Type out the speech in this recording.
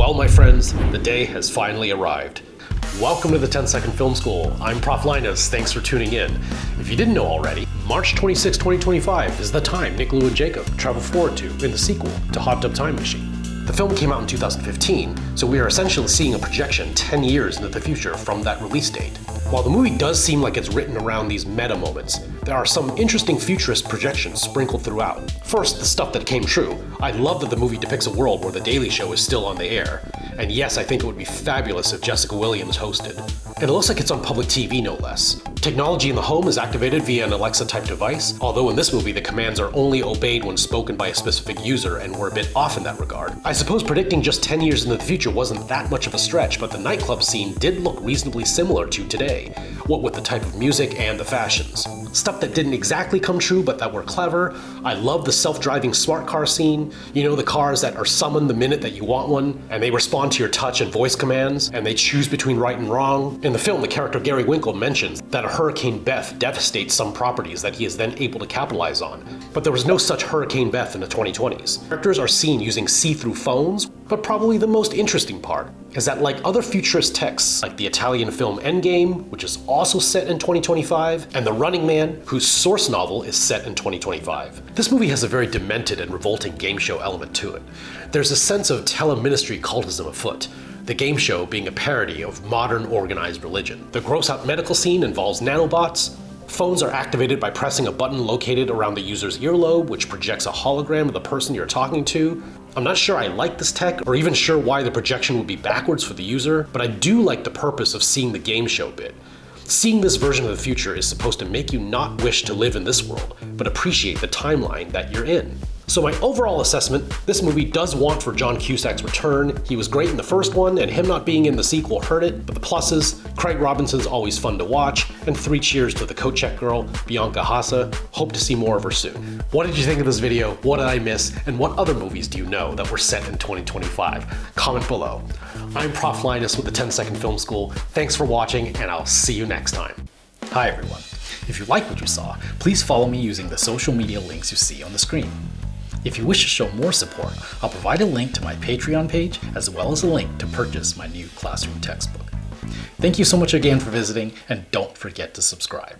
Well, my friends, the day has finally arrived. Welcome to the 10-Second Film School. I'm Prof. Linus. Thanks for tuning in. If you didn't know already, March 26, 2025 is the time Nick, Lou, and Jacob travel forward to in the sequel to Hot Tub Time Machine. The film came out in 2015, so we are essentially seeing a projection 10 years into the future from that release date. While the movie does seem like it's written around these meta moments, there are some interesting futurist projections sprinkled throughout. First, the stuff that came true. I love that the movie depicts a world where The Daily Show is still on the air. And yes, I think it would be fabulous if Jessica Williams hosted. And it looks like it's on public TV, no less. Technology in the home is activated via an Alexa-type device, although in this movie the commands are only obeyed when spoken by a specific user, and we're a bit off in that regard. I suppose predicting just 10 years into the future wasn't that much of a stretch, but the nightclub scene did look reasonably similar to today, what with the type of music and the fashions. Stuff that didn't exactly come true, but that were clever. I love the self-driving smart car scene. You know, the cars that are summoned the minute that you want one, and they respond to your touch and voice commands, and they choose between right and wrong. In the film, the character Gary Winkle mentions that a Hurricane Beth devastates some properties that he is then able to capitalize on, but there was no such Hurricane Beth in the 2020s. Characters are seen using see-through phones, but probably the most interesting part is that, like other futurist texts, like the Italian film Endgame, which is also set in 2025, and The Running Man, whose source novel is set in 2025, this movie has a very demented and revolting game show element to it. There's a sense of teleministry cultism afoot, the game show being a parody of modern organized religion. The gross-out medical scene involves nanobots. Phones are activated by pressing a button located around the user's earlobe, which projects a hologram of the person you're talking to. I'm not sure I like this tech, or even sure why the projection would be backwards for the user, but I do like the purpose of seeing the game show bit. Seeing this version of the future is supposed to make you not wish to live in this world, but appreciate the timeline that you're in. So my overall assessment, this movie does want for John Cusack's return. He was great in the first one, and him not being in the sequel hurt it, but the pluses, Craig Robinson's always fun to watch, and 3 cheers to the coat check girl, Bianca Hassa. Hope to see more of her soon. What did you think of this video? What did I miss? And what other movies do you know that were set in 2025? Comment below. I'm Prof. Linus with the 10-Second Film School. Thanks for watching, and I'll see you next time. Hi everyone. If you like what you saw, please follow me using the social media links you see on the screen. If you wish to show more support, I'll provide a link to my Patreon page as well as a link to purchase my new classroom textbook. Thank you so much again for visiting, and don't forget to subscribe.